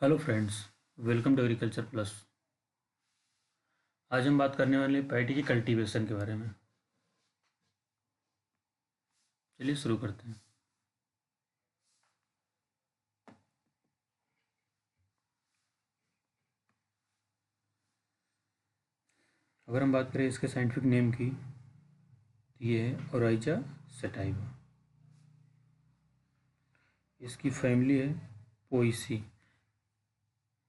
Hello friends, welcome to agriculture plus. आज हम बात करने वाले हैं पैडी की कल्टीवेशन के बारे में। चलिए शुरू करते हैं। अगर हम बात करें इसके साइंटिफिक नेम की, तो ये है ओराइजा सेटाइवा। इसकी फैमिली है पोइसी,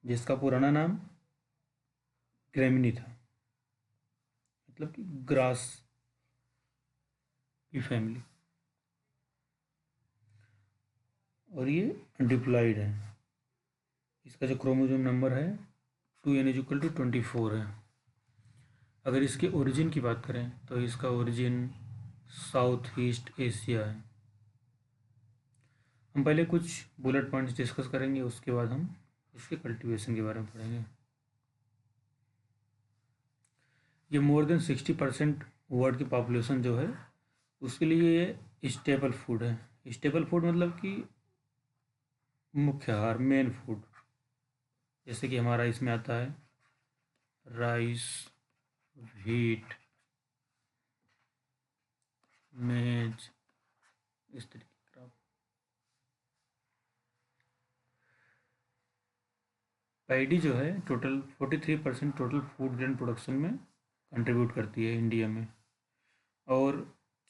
जिसका पुराना नाम ग्रेमिनी था, मतलब कि ग्रास की फैमिली। और ये डिप्लॉइड है। इसका जो क्रोमोसोम नंबर है 2n=24 है। अगर इसके ओरिजिन की बात करें तो इसका ओरिजिन साउथ ईस्ट एशिया है। हम पहले कुछ बुलेट पॉइंट्स डिस्कस करेंगे, उसके बाद हम इसके कल्टीवेशन के बारे में पढ़ेंगे। ये मोर देन 60% वर्ल्ड की पॉपुलेशन जो है उसके लिए ये स्टेपल फूड है। स्टेपल फूड मतलब कि मुख्य आहार, मेन फूड। जैसे कि हमारा इसमें आता है राइस, व्हीट, मेज, इस तरीके का। पैडी जो है total 43% total food grain production में कंट्रीब्यूट करती है इंडिया में, और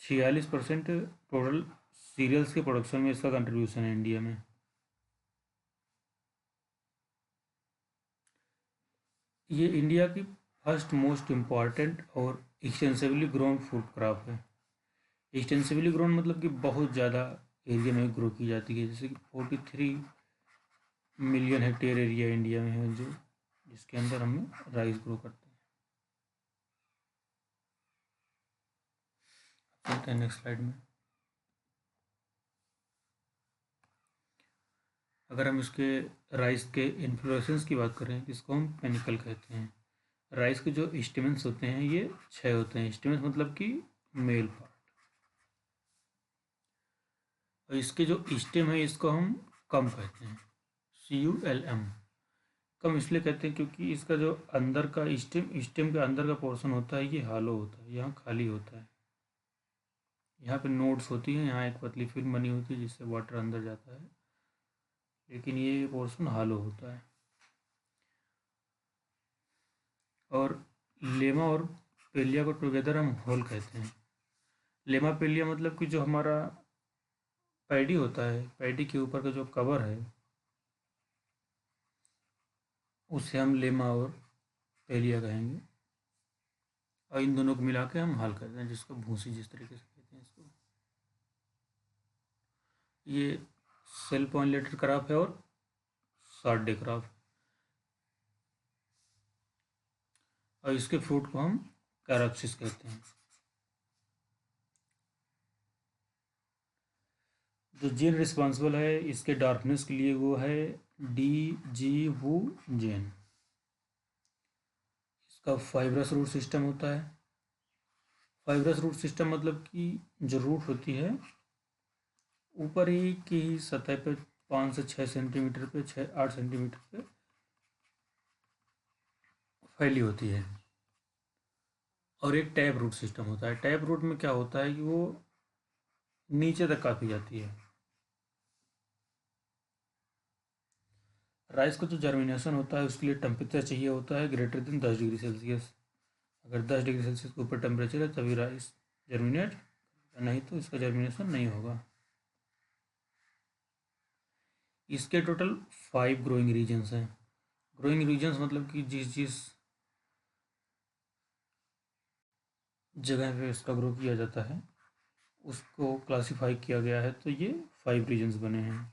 46% टोटल सीरियल्स के प्रोडक्शन में इसका कंट्रीब्यूशन है इंडिया में। ये इंडिया की फर्स्ट मोस्ट इम्पॉर्टेंट और एक्सटेंसिवली ग्रोन फूड क्रॉप है। एक्सटेंसिवली ग्रोन मतलब कि बहुत ज़्यादा एरिया में ग्रो की जाती है। जैसे कि 43 मिलियन हेक्टेयर एरिया इंडिया में है जो जिसके अंदर हम राइस ग्रो करते हैं। चलते हैं नेक्स्ट स्लाइड में। अगर हम इसके राइस के इन्फ्लोरेसेंस की बात करें, इसको हम पेनिकल कहते हैं। राइस के जो स्टेमन्स होते हैं ये 6 होते हैं। स्टेमन्स मतलब कि मेल पार्ट। और इसके जो स्टेम है इसको हम कम कहते हैं, CULM। कम इसलिए कहते हैं क्योंकि इसका जो अंदर का स्टेम के अंदर का पोर्शन होता है ये हालो होता है, यहाँ खाली होता है। यहाँ पे नोड्स होती हैं, यहाँ एक पतली फिल्म बनी होती है जिससे वाटर अंदर जाता है, लेकिन ये पोर्शन हालो होता है। और लेमा और पेलिया को टुगेदर हम होल कहते हैं। लेमा पेलिया मतलब कि जो हमारा पैडी होता है, पैडी के ऊपर का जो कवर है उसे हम लेमा और पेलिया कहेंगे, और इन दोनों को मिला के हम हाल कहते हैं, जिसको भूसी जिस तरीके से कहते हैं इसको। ये सेल पॉलिनेटेड क्रॉप है और शॉर्ट डे क्रॉप, और इसके फ्रूट को हम कैरोप्सिस कहते हैं। जो जीन रिस्पॉन्सिबल है इसके डार्कनेस के लिए वो है DG वू जीन। इसका फाइब्रस रूट सिस्टम होता है। फाइब्रस रूट सिस्टम मतलब कि जो रूट होती है ऊपर ही की सतह पे 5 से 6 सेंटीमीटर पे, 6-8 सेंटीमीटर पे फैली होती है। और एक टैप रूट सिस्टम होता है। टैप रूट में क्या होता है कि वो नीचे तक काफी जाती है। राइस का जो जर्मिनेशन होता है उसके लिए टेम्परेचर चाहिए होता है ग्रेटर देन 10 डिग्री सेल्सियस। अगर 10 डिग्री सेल्सियस के ऊपर टेम्परेचर है तभी राइस जर्मिनेट, नहीं तो इसका जर्मिनेशन नहीं होगा। इसके टोटल 5 ग्रोइंग रीजन्स हैं। ग्रोइंग रीजन्स मतलब कि जिस जिस जगह पे इसका ग्रो किया जाता है उसको क्लासिफाई किया गया है, तो ये 5 रीजन्स बने हैं।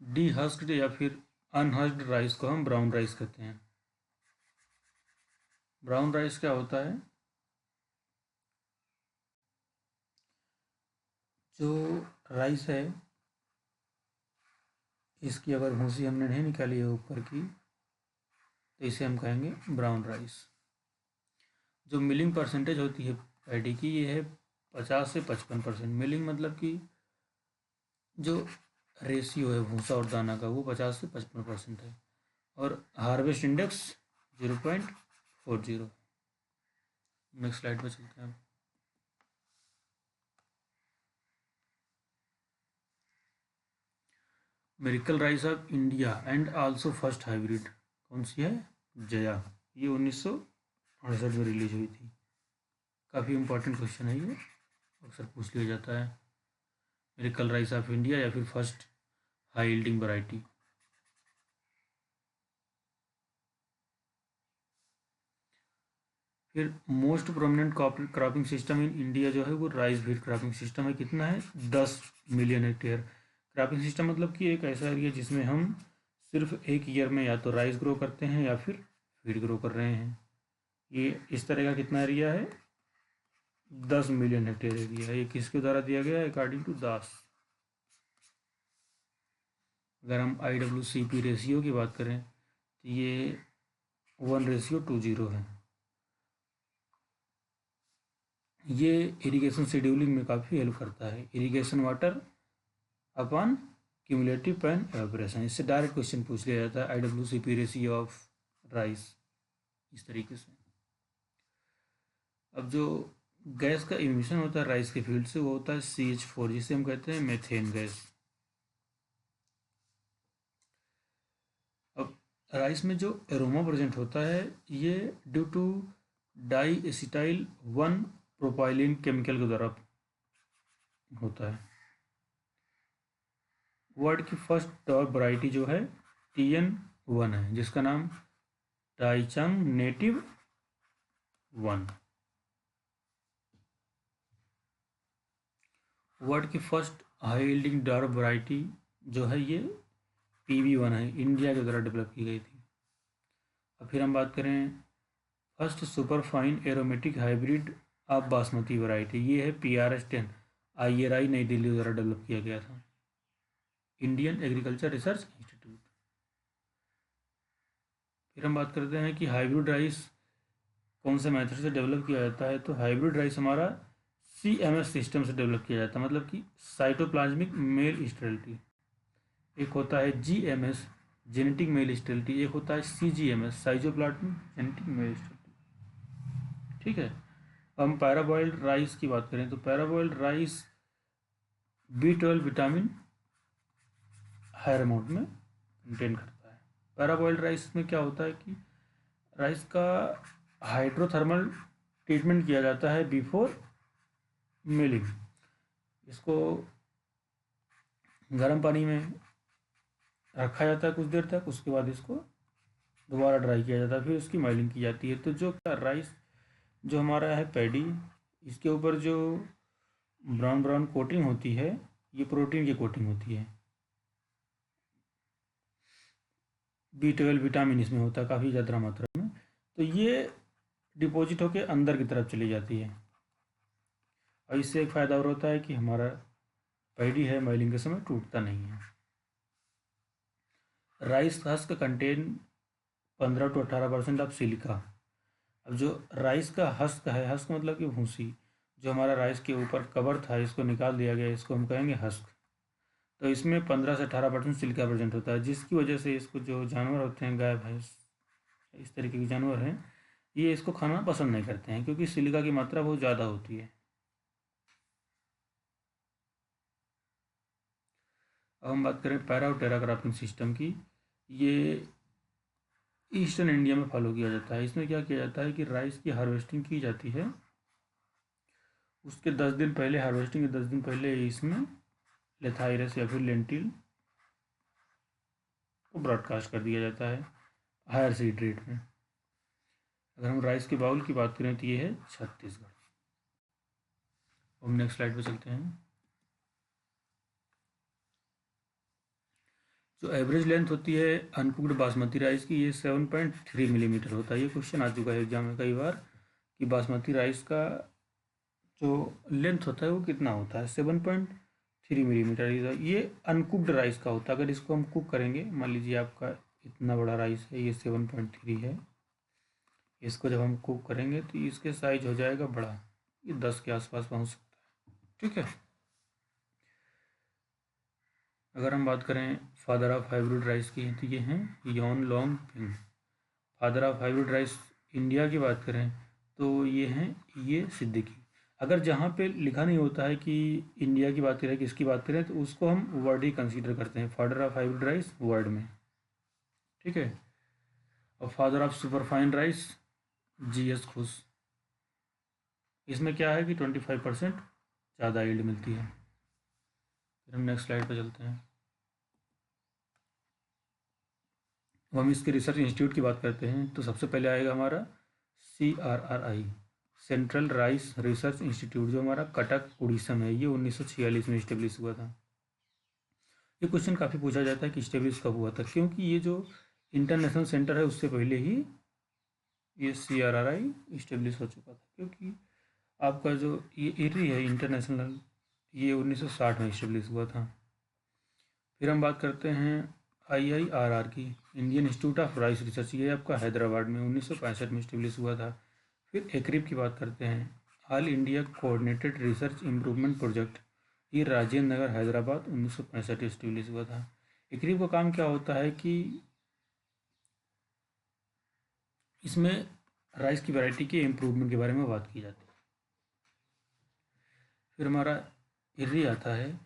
डीहस्क्ड या फिर अनहस्क्ड राइस को हम ब्राउन राइस कहते हैं। ब्राउन राइस क्या होता है, जो राइस है इसकी अगर भूसी हमने नहीं निकाली है ऊपर की तो इसे हम कहेंगे ब्राउन राइस। जो मिलिंग परसेंटेज होती है पैडी की ये है 50 से 55%। मिलिंग मतलब कि जो रेशियो है भूसा और दाना का वो 50 से 55% है। और हार्वेस्ट इंडेक्स 0.40। नेक्स्ट स्लाइड पे चलते हैं। Miracle rice of India and also first hybrid कौन सी है? जया। ये 1968 में रिलीज हुई थी। काफ़ी इंपॉर्टेंट क्वेश्चन है ये, अक्सर पूछ लिया जाता है। मिरेकल राइस ऑफ इंडिया या फिर फर्स्ट हाई यील्डिंग वैरायटी। फिर most prominent cropping system in India जो है वो राइस व्हीट क्रॉपिंग सिस्टम है। कितना है? 10 मिलियन हेक्टेयर। क्रॉपिंग सिस्टम मतलब कि एक ऐसा एरिया जिसमें हम सिर्फ एक ईयर में या तो राइस ग्रो करते हैं या फिर व्हीट ग्रो कर रहे हैं। ये इस तरह का कितना एरिया है? 10 मिलियन हेक्टेयर एरिया है। ये किसके द्वारा दिया गया है? अकॉर्डिंग टू दास। अगर हम IWCP रेशियो की बात करें तो ये 1:20 है। ये इरिगेशन शेड्यूलिंग में काफ़ी हेल्प करता है। Irrigation water upon cumulative pan evaporation, इससे डायरेक्ट क्वेश्चन पूछ लिया जाता है। IWCP रेशियो ऑफ राइस इस तरीके से। अब जो गैस का इमिशन होता है राइस के फील्ड से वो होता है CH4, जिसे हम कहते हैं मेथेन गैस। अब राइस में जो एरोमा प्रेजेंट होता है ये due to di acetyl 1 propylene chemical के द्वारा होता है। वर्ड की फर्स्ट टॉप वैरायटी जो है TN1 है, जिसका नाम टाइचंग नेटिव 1। वर्ड की first high yielding dark variety जो है ये PB1 है, इंडिया के द्वारा डेवलप की गई थी। अब फिर हम बात करें first super fine aromatic hybrid of basmati variety, ये है PRS10, IRI नई दिल्ली द्वारा डेवलप किया गया था, इंडियन एग्रीकल्चर रिसर्च इंस्टीट्यूट। फिर हम बात करते हैं कि हाइब्रिड राइस कौन से मेथड से डेवलप किया जाता है। तो हाइब्रिड राइस हमारा CMS सिस्टम से डेवलप किया जाता है, मतलब कि साइटोप्लाज्मिक मेल स्टेरिलिटी। एक होता है GMS जेनेटिक मेल स्टेरिलिटी, एक होता है CGMS cytoplasmic genetic male sterility. ठीक है। हम पैराबॉइल्ड राइस की बात करें तो parboiled rice B12 vitamin higher amount में कंटेन करता है। पैराबॉइल्ड राइस में क्या होता है कि राइस का हाइड्रोथर्मल ट्रीटमेंट किया जाता है बिफोर मिलिंग। इसको गर्म पानी में रखा जाता है कुछ देर तक, उसके बाद इसको दोबारा ड्राई किया जाता है, फिर उसकी माइलिंग की जाती है। तो जो राइस जो हमारा है पैडी, इसके ऊपर जो ब्राउन ब्राउन कोटिंग होती है ये प्रोटीन की कोटिंग होती है। B12 विटामिन इसमें होता है काफ़ी ज़्यादा मात्रा में, तो ये डिपॉजिट होकर अंदर की तरफ चली जाती है। और इससे एक फ़ायदा और होता है कि हमारा पैडी है माइलिंग के समय टूटता नहीं है। Rice husk contain 15 to 18% of silica. अब जो राइस का हस्क है, हस्क मतलब कि भूसी, जो हमारा राइस के ऊपर कवर था इसको निकाल दिया गया, इसको हम कहेंगे हस्क। तो इसमें 15 से 18% सिलिका प्रेजेंट होता है, जिसकी वजह से इसको जो जानवर होते हैं, गाय भैंस इस तरीके के जानवर हैं, ये इसको खाना पसंद नहीं करते हैं क्योंकि सिलिका की मात्रा बहुत ज़्यादा होती है। अब हम बात करें पैरा और टेरा क्रॉपिंग सिस्टम की। ये ईस्टर्न इंडिया में फॉलो किया जाता है। इसमें क्या किया जाता है कि राइस की हार्वेस्टिंग की जाती है, उसके 10 दिन पहले, हार्वेस्टिंग के 10 दिन पहले इसमें लेथाइरस या फिर लेंटिल को ब्रॉडकास्ट कर दिया जाता है हायर सीड रेट में। अगर हम राइस के बाउल की बात करें तो ये है छत्तीसगढ़। हम नेक्स्ट स्लाइड पे चलते हैं। जो एवरेज लेंथ होती है अनकुक्ड बासमती राइस की, ये 7.3 मिलीमीटर होता है। ये क्वेश्चन आ चुका है एग्जाम में कई बार कि बासमती राइस का जो लेंथ होता है वो कितना होता है, 7.3 मिलीमीटर। ये अनकुक्ड राइस का होता है। अगर इसको हम कुक करेंगे, मान लीजिए आपका इतना बड़ा राइस है, ये 7.3 है, इसको जब हम कुक करेंगे तो इसके साइज हो जाएगा बड़ा, ये 10 के आसपास पहुंच सकता है। ठीक है। अगर हम बात करें फादर ऑफ हाइब्रिड राइस की तो ये हैं Yon long ping. Father of hybrid rice India की बात करें तो ये हैं ये सिद्दीकी। अगर जहाँ पे लिखा नहीं होता है कि इंडिया की बात करें किसकी बात करें तो उसको हम वर्ड ही कंसीडर करते हैं, father of hybrid rice word में, ठीक है। और father of superfine rice GS खुश। इसमें क्या है कि 25% ज़्यादा यील्ड मिलती है। फिर हम नेक्स्ट स्लाइड पर चलते हैं। अब हम इसके रिसर्च इंस्टीट्यूट की बात करते हैं तो सबसे पहले आएगा हमारा CRRI, central rice research institute, जो हमारा कटक उड़ीसा में है। ये 1946 में इस्टेब्लिश हुआ था। ये क्वेश्चन काफ़ी पूछा जाता है कि इस्टेब्लिश कब हुआ था, क्योंकि ये जो इंटरनेशनल सेंटर है उससे पहले ही ये CRRI इस्टेब्लिश हो चुका था। क्योंकि आपका जो ये इर्री है इंटरनेशनल, ये 1960 में इस्टेब्लिश हुआ था। फिर हम बात करते हैं IIRR की, Indian institute of rice research, ये आपका हैदराबाद में 1965 में इस्टेब्लिश हुआ था। फिर एक्रिप की बात करते हैं, all India coordinated research improvement project, ये राजेंद्र नगर हैदराबाद 1965 इस्टेब्लिश हुआ था। एक्रिप का काम क्या होता है कि इसमें राइस की वैरायटी के इम्प्रूवमेंट के बारे में बात की जाती है। फिर हमारा इर्री आता है,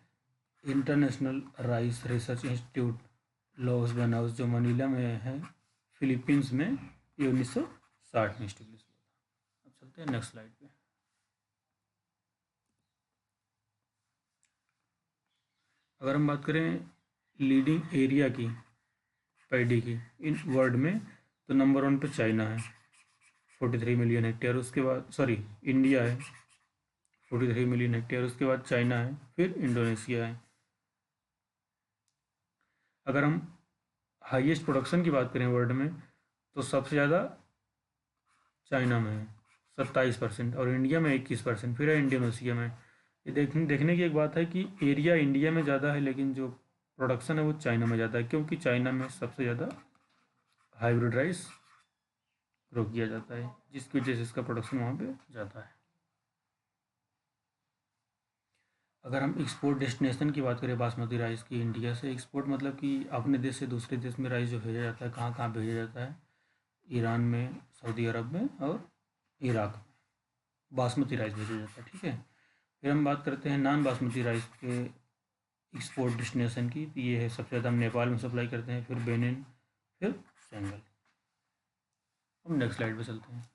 international rice research institute Los Banos, जो मनीला में है फिलीपींस में, ये 1960 में इस्टेब्लिश हुआ था। अब चलते हैं नेक्स्ट स्लाइड पे। अगर हम बात करें लीडिंग एरिया की पैडी की इन वर्ल्ड में तो नंबर 1 पे चाइना है 43 मिलियन हेक्टेयर, उसके बाद इंडिया है 43 मिलियन हेक्टेयर, उसके बाद चाइना है, फिर इंडोनेशिया है। अगर हम हाईएस्ट प्रोडक्शन की बात करें वर्ल्ड में तो सबसे ज़्यादा चाइना में है 27% और इंडिया में 21%, फिर है इंडोनेशिया में। ये देखने की एक बात है कि एरिया इंडिया में ज़्यादा है लेकिन जो प्रोडक्शन है वो चाइना में ज़्यादा है, क्योंकि चाइना में सबसे ज़्यादा हाइब्रिड राइस ग्रो किया जाता है, जिसकी वजह से इसका प्रोडक्शन वहाँ पे ज़्यादा है। अगर हम एक्सपोर्ट डेस्टिनेशन की बात करें बासमती राइस की इंडिया से, एक्सपोर्ट मतलब कि अपने देश से दूसरे देश में राइस जो भेजा जाता है, कहाँ कहाँ भेजा जाता है, ईरान में, सऊदी अरब में और इराक में बासमती राइस भेजा जाता है, ठीक है। फिर हम बात करते हैं नॉन बासमती राइस के एक्सपोर्ट डेस्टिनेशन की, तो ये है सबसे ज़्यादा हम नेपाल में सप्लाई करते हैं, फिर बेनिन, फिर सेनेगल। हम नेक्स्ट स्लाइड पे चलते हैं।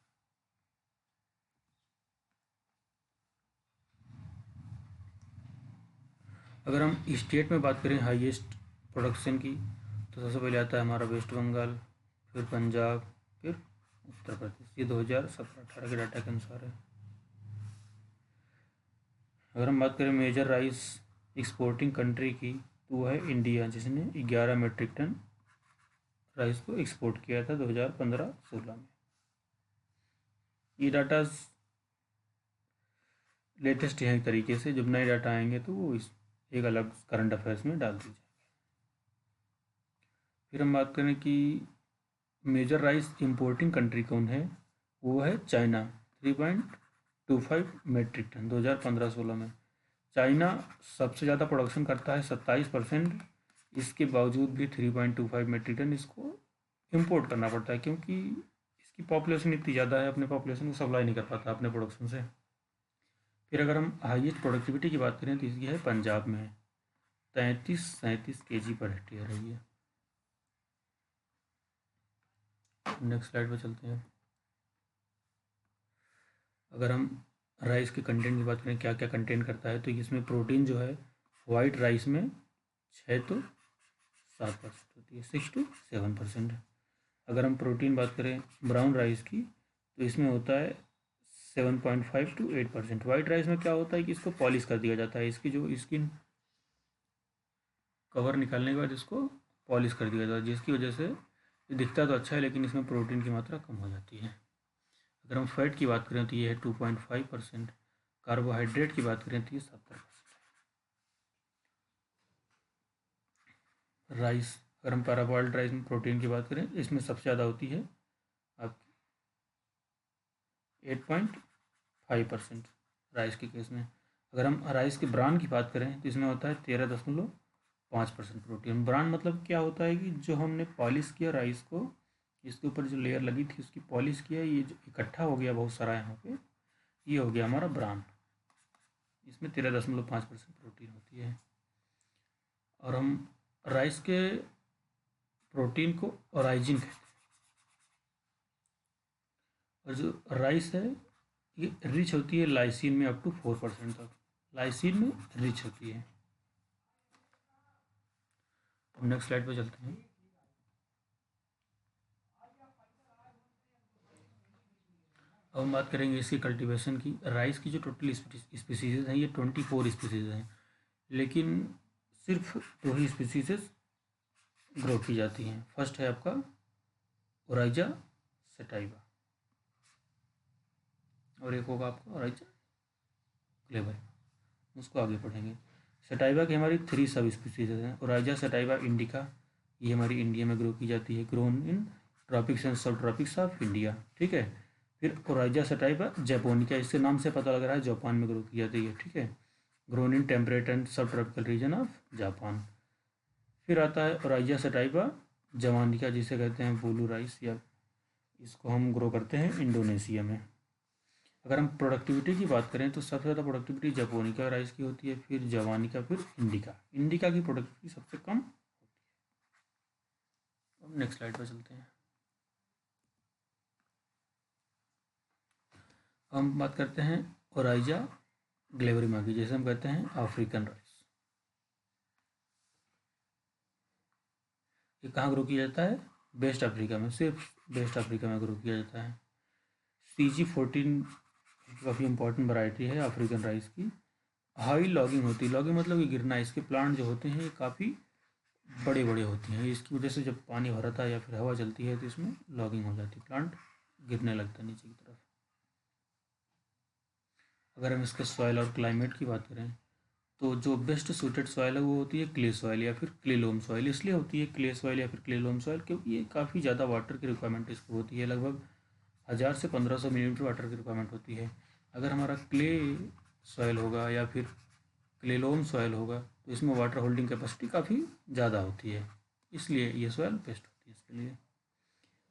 अगर हम स्टेट में बात करें हाईएस्ट प्रोडक्शन की तो सबसे पहले आता है हमारा वेस्ट बंगाल, फिर पंजाब, फिर उत्तर प्रदेश। ये 2017-18 के डाटा के अनुसार है। अगर हम बात करें मेजर राइस एक्सपोर्टिंग कंट्री की तो वो है इंडिया, जिसने 11 मीट्रिक टन राइस को एक्सपोर्ट किया था 2015-16 में। ये डाटा लेटेस्ट है एक तरीके से, जब नए डाटा आएंगे तो वो इस एक अलग करंट अफेयर्स में डाल दी जाएंगे। फिर हम बात करें कि मेजर राइस इंपोर्टिंग कंट्री कौन है, वो है चाइना, 3.25 मीट्रिक टन 2015-16 में। चाइना सबसे ज़्यादा प्रोडक्शन करता है 27%, इसके बावजूद भी 3.25 मीट्रिक टन इसको इंपोर्ट करना पड़ता है, क्योंकि इसकी पॉपुलेशन इतनी ज़्यादा है, अपने पॉपुलेशन को सप्लाई नहीं कर पाता अपने प्रोडक्शन से। फिर अगर हम हाईएस्ट प्रोडक्टिविटी की बात करें तो इसकी है पंजाब में, 33-37 kg पर हेक्टेयर है ये। नेक्स्ट स्लाइड पर चलते हैं। अगर हम राइस के कंटेंट की बात करें क्या क्या कंटेंट करता है, तो इसमें प्रोटीन जो है वाइट राइस में 6-7% होती है, 6-7%। अगर हम प्रोटीन बात करें ब्राउन राइस की तो इसमें होता है 7.5-8%। वाइट राइस में क्या होता है कि इसको पॉलिश कर दिया जाता है, इसकी जो स्किन कवर निकालने के बाद इसको पॉलिश कर दिया जाता है, जिसकी वजह से ये दिखता तो अच्छा है लेकिन इसमें प्रोटीन की मात्रा कम हो जाती है। अगर हम फैट की बात करें तो ये है 2.5%। कार्बोहाइड्रेट की बात करें तो ये 70%। राइस, अगर हम पैराबॉइल्ड राइस में प्रोटीन की बात करें इसमें सबसे ज़्यादा होती है आपकी 8.5% राइस के केस में। अगर हम राइस के ब्रान की बात करें तो इसमें होता है 13.5% 5% प्रोटीन। ब्रान मतलब क्या होता है कि जो हमने पॉलिश किया राइस को, इसके ऊपर जो लेयर लगी थी उसकी पॉलिश किया, ये जो इकट्ठा हो गया बहुत सारा यहाँ पे, ये हो गया हमारा ब्रान। इसमें 13.5% प्रोटीन होती है। और हम राइस के प्रोटीन को ओराइजिन कहते हैं। और जो राइस है ये रिच होती है लाइसिन में अप टू 4% तक, लाइसिन में रिच होती है। अब नेक्स्ट स्लाइड पे चलते हैं। अब हम बात करेंगे इसकी कल्टीवेशन की। राइस की जो टोटल स्पीसीज हैं ये 24 स्पीसीज हैं, लेकिन सिर्फ 2 ही स्पीसीज ग्रो की जाती हैं। फर्स्ट है आपका ओराइजा सेटाइवा और एक होगा आपका ओराइजा ग्लेबर, उसको आगे पढ़ेंगे। सेटाइवा की हमारी 3 सब स्पीसीज हैं। ओराइजा सेटाइवा इंडिका, ये हमारी इंडिया में ग्रो की जाती है, ग्रोन इन ट्रॉपिक्स एंड सब ट्रॉपिक्स ऑफ इंडिया, ठीक है। फिर ओराइजा सेटाइवा जैपोनिका, इसके नाम से पता लग रहा है जापान में ग्रो की जाती है, ठीक है, ग्रोन इन टेम्परेट एंड सब ट्रॉपिकल रीजन ऑफ जापान। फिर आता है ओराइजा सेटाइवा जवानिका, जिसे कहते हैं बोलू राइस, या इसको हम ग्रो करते हैं इंडोनेशिया में। अगर हम प्रोडक्टिविटी की बात करें तो सबसे ज़्यादा प्रोडक्टिविटी जपोनिका राइस की होती है, फिर जवानिका, फिर इंडिका। इंडिका की प्रोडक्टिविटी सबसे कम होती है। अब नेक्स्ट स्लाइड पर चलते हैं। हम बात करते हैं ओराइजा ग्लेबरिमा की, जैसे हम कहते हैं अफ्रीकन राइस। ये कहाँ ग्रो किया जाता है? वेस्ट अफ्रीका में, सिर्फ वेस्ट अफ्रीका में ग्रो किया जाता है। CG14 काफ़ी इंपॉर्टेंट वैरायटी है अफ्रीकन राइस की। हाई लॉगिंग होती है, लॉगिंग मतलब कि गिरना। इसके प्लांट जो होते हैं ये काफ़ी बड़े बड़े होते हैं, इसकी वजह से जब पानी भरता है या फिर हवा चलती है तो इसमें लॉगिंग हो जाती है, प्लांट गिरने लगता है नीचे की तरफ। अगर हम इसके सॉइल और क्लाइमेट की बात करें तो जो बेस्ट सूटेड सॉइल है वो होती है क्ले सॉइल या फिर क्ले लोम सॉइल। इसलिए होती है क्ले सॉइल या फिर क्ले लोम सॉइल क्योंकि ये काफ़ी ज़्यादा वाटर की रिक्वायरमेंट इसको होती है, लगभग 1000 से 1500 मिलीमीटर वाटर की रिक्वायरमेंट होती है। अगर हमारा क्ले सॉइल होगा या फिर क्ले लोम सॉइल होगा तो इसमें वाटर होल्डिंग कैपेसिटी काफ़ी ज़्यादा होती है, इसलिए ये सॉइल बेस्ट होती है इसके लिए।